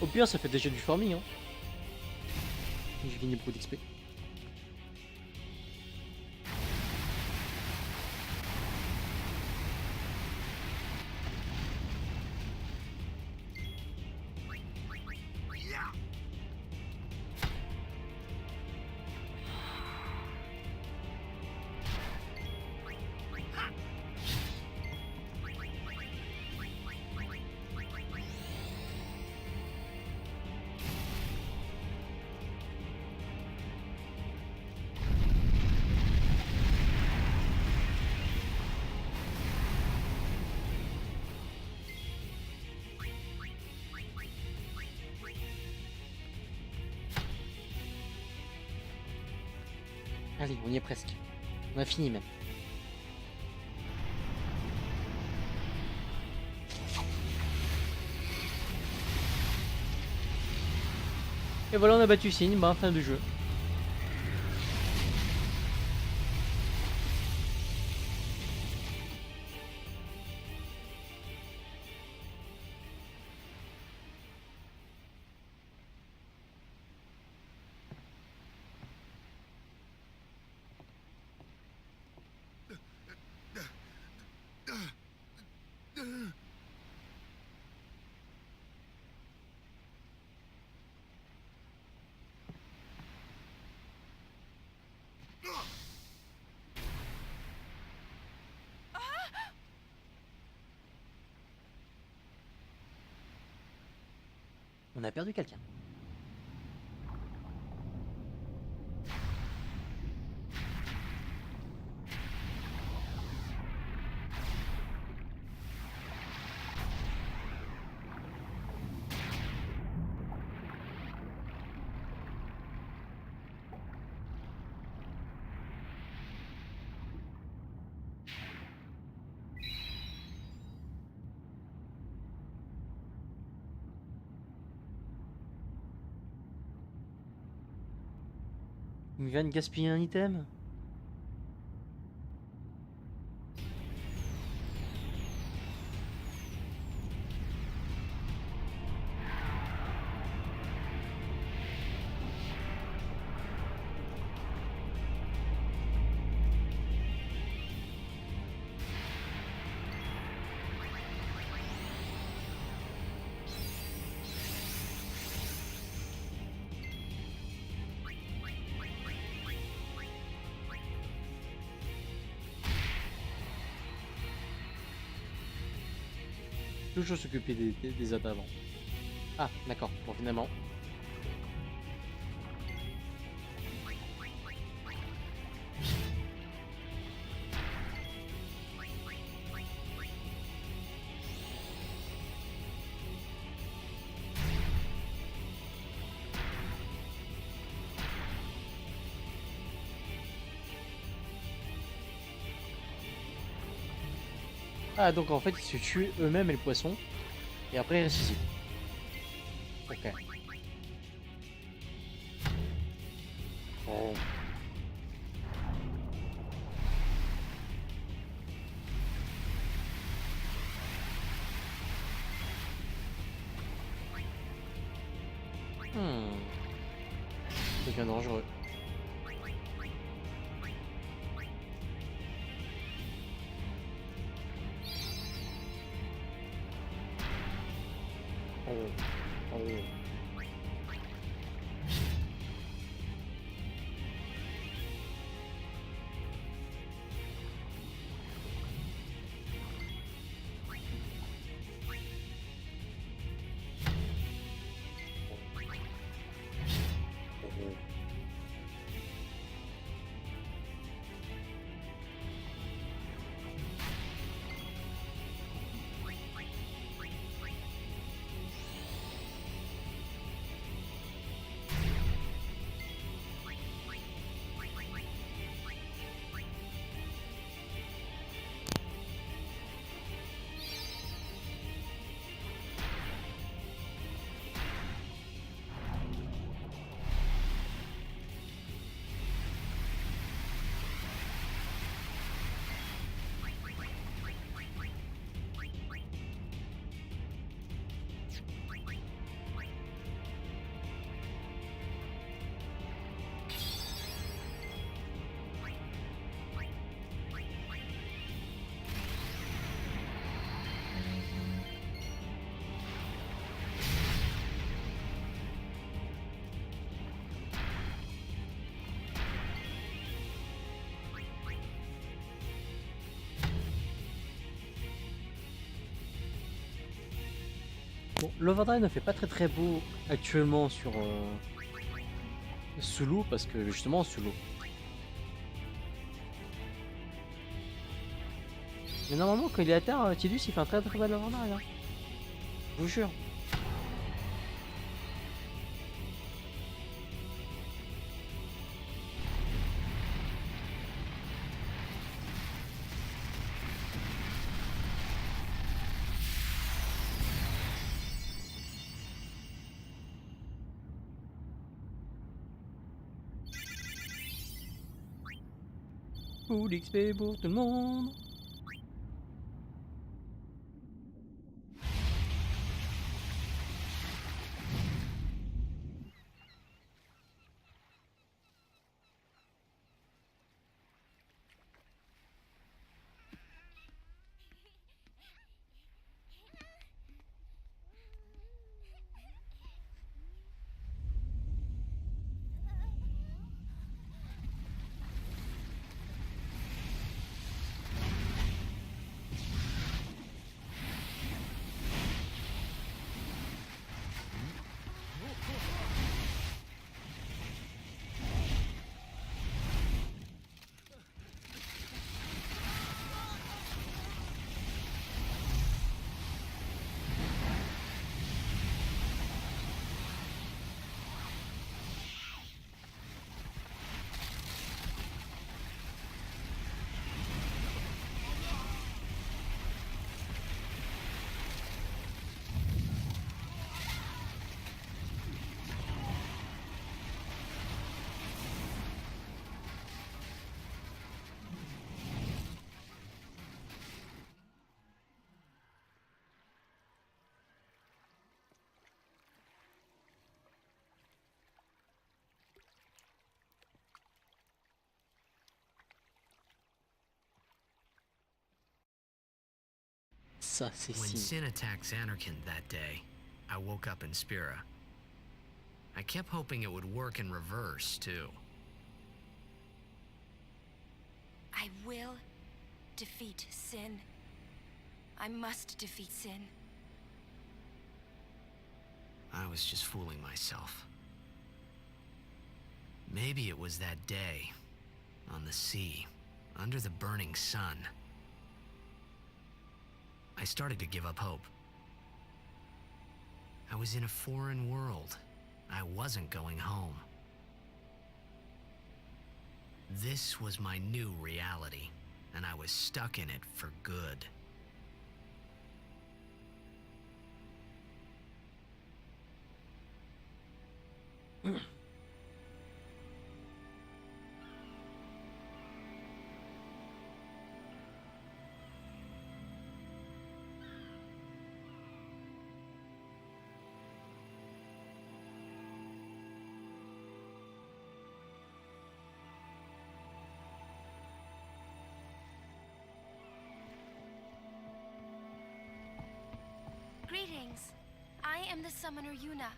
Au pire, ça fait déjà du farming. Hein. J'ai gagné beaucoup d'XP. Allez, on y est presque. On a fini même. Et voilà, on a battu Signe, bah fin du jeu. On a perdu quelqu'un. Il vient de gaspiller un item. Toujours s'occuper des attaquants. Ah, d'accord. Bon, finalement. Ah, donc en fait, ils se tuent eux-mêmes et le poisson. Et après, ils ressuscitent. Ok. Oh. C'est bien dangereux. Oh. Bon, l'Overdrive ne fait pas très beau actuellement sur sous l'eau parce que justement sous l'eau. Mais normalement quand il est à terre, Tidus il fait un très bel Overdrive. Hein. Je vous jure. Full XP pour tout le monde. Ça c'est When signe. Sin attacked Xanarkand that day, I woke up in Spira. I kept hoping it would work in reverse, too. I will defeat Sin. I must defeat Sin. I was just fooling myself. Maybe it was that day, on the sea, under the burning sun. I started to give up hope. I was in a foreign world. I wasn't going home. This was my new reality, and I was stuck in it for good. Greetings. I am the summoner Yuna.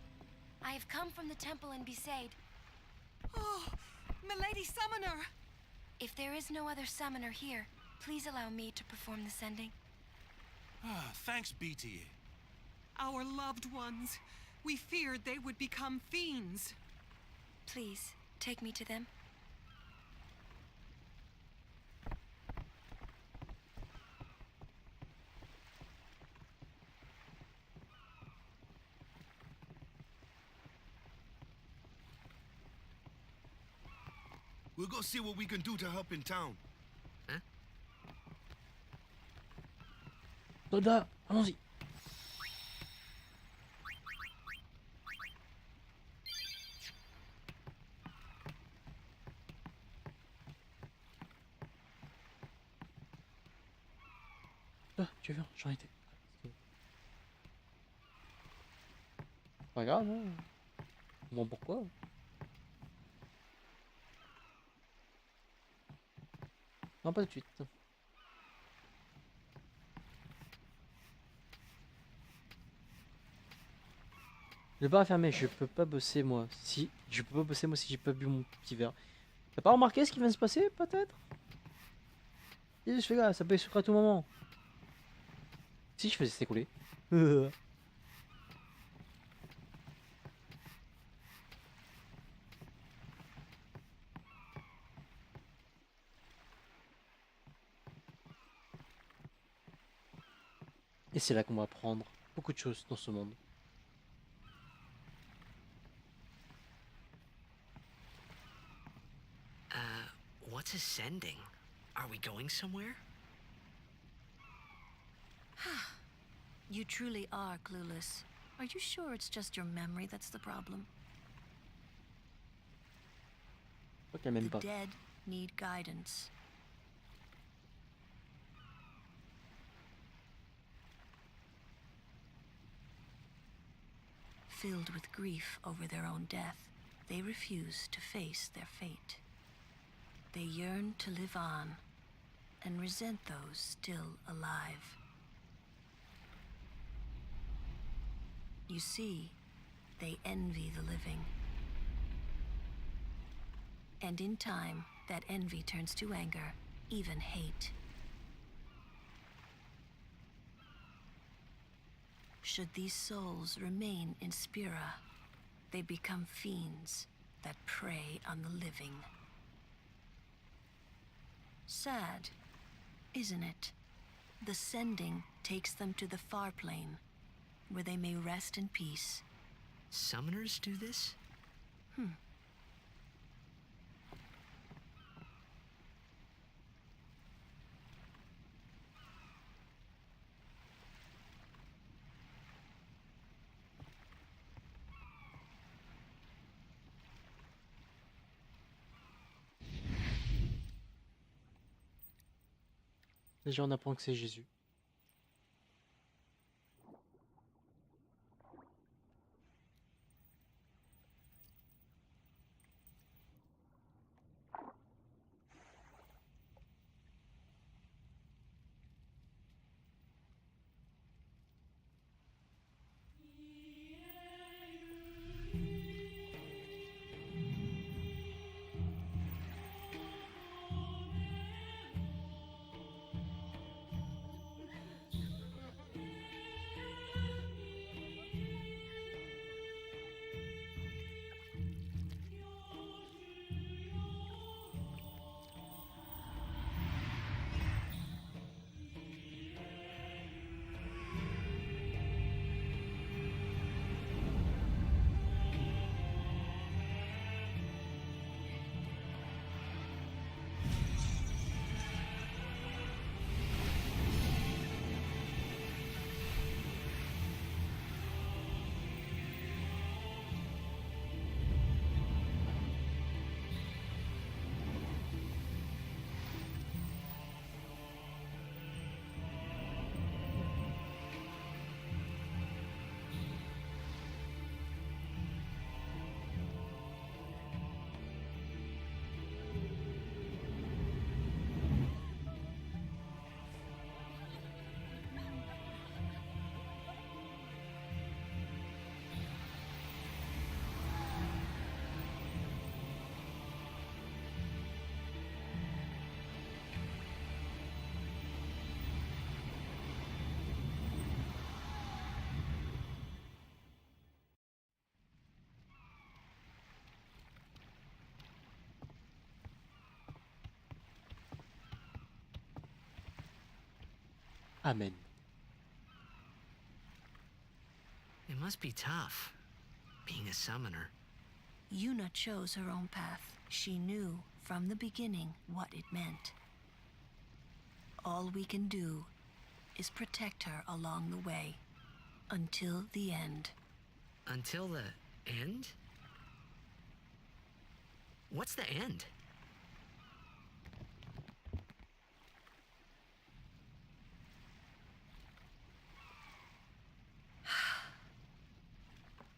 I have come from the temple in Besaid. Oh, Milady Summoner! If there is no other summoner here, please allow me to perform the sending. Thanks, BTA. Our loved ones. We feared they would become fiends. Please, take me to them. We'll go see what we can do to help in town. Soda, allons-y. Ah, tu viens, j'en étais. Pas grave, hein. Bon, pourquoi? Non, pas tout de suite. Le bar est fermé, je peux pas bosser moi. Si, je peux pas bosser moi si j'ai pas bu mon petit verre. T'as pas remarqué ce qui vient de se passer, peut-être? Si, je fais gaffe, ça peut s'ouvrir à tout moment. Si, je faisais s'écouler. Et c'est là qu'on va apprendre beaucoup de choses dans ce monde. What's ascending? Are we going somewhere? You truly are clueless. Are you sure it's just your memory that's the problem? Je crois qu'elle m'aime The pas. dead need guidance. Filled with grief over their own death, they refuse to face their fate. They yearn to live on and resent those still alive. You see, they envy the living. And in time, that envy turns to anger, even hate. Should these souls remain in Spira, they become fiends that prey on the living. Sad, isn't it? The sending takes them to the far plane, where they may rest in peace. Summoners do this? Déjà, on apprend que c'est Jésus. Amen. It must be tough, being a summoner. Yuna chose her own path. She knew from the beginning what it meant. All we can do is protect her along the way, until the end. Until the end? What's the end?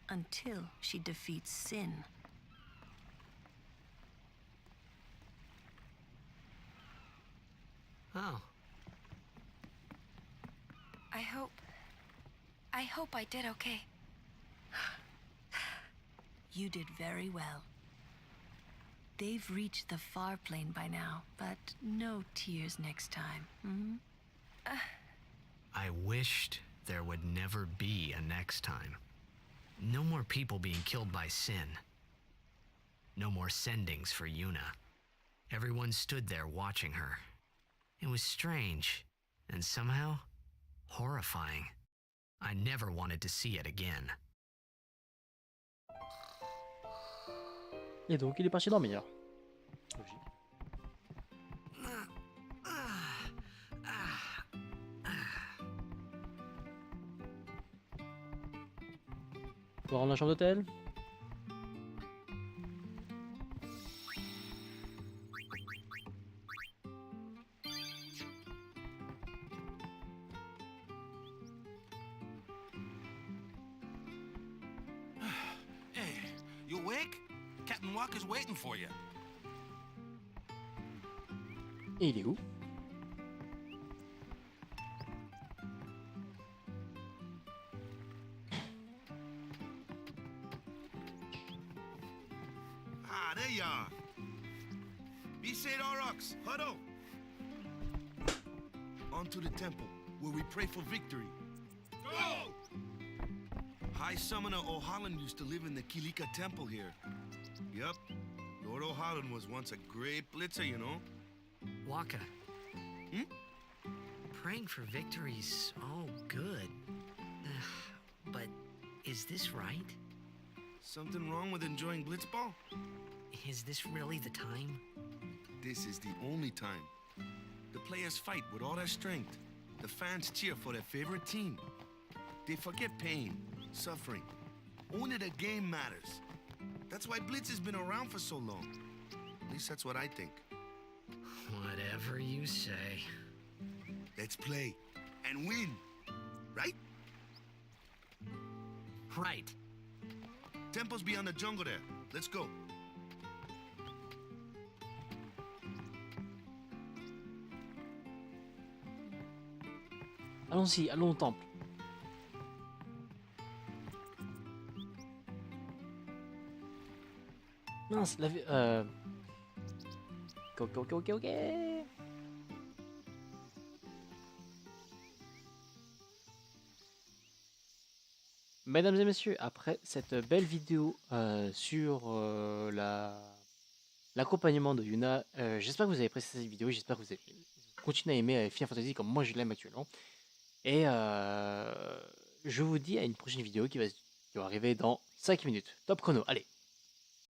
Until she defeats sin. Oh. I hope I did okay. You did very well. They've reached the far plane by now, but no tears next time. I wished there would never be a next time. No more people being killed by sin. No more sendings for Yuna. Everyone stood there watching her. It was strange, and somehow, Horrifying. I never wanted to see it again. Et donc il est parti dormir. Logique. On va rendre la chambre d'hôtel. Hey, you awake? Captain Walker's waiting for you. Et il est où? Ah, there you are. Besaid Aurochs, huddle. On to the temple, where we pray for victory. Go! High Summoner O'Holland used to live in the Kilika Temple here. Yup. Lord O'Holland was once a great blitzer, you know. Waka. Hmm? Praying for victory's all good. But is this right? Something wrong with enjoying Blitzball? Is this really the time? This is the only time. The players fight with all their strength. The fans cheer for their favorite team. They forget pain, suffering. Only the game matters. That's why Blitz has been around for so long. At least that's what I think. Whatever you say. Let's play and win, right? Right. Temple's beyond the jungle there. Let's go. Allons-y, allons au temple. Mince, la Ok. Mesdames et messieurs, après cette belle vidéo sur l'accompagnement de Yuna, j'espère que vous avez apprécié cette vidéo, j'espère que vous avez continué à aimer Final Fantasy comme moi je l'aime actuellement. Et je vous dis à une prochaine vidéo qui va arriver dans 5 minutes. Top chrono, allez.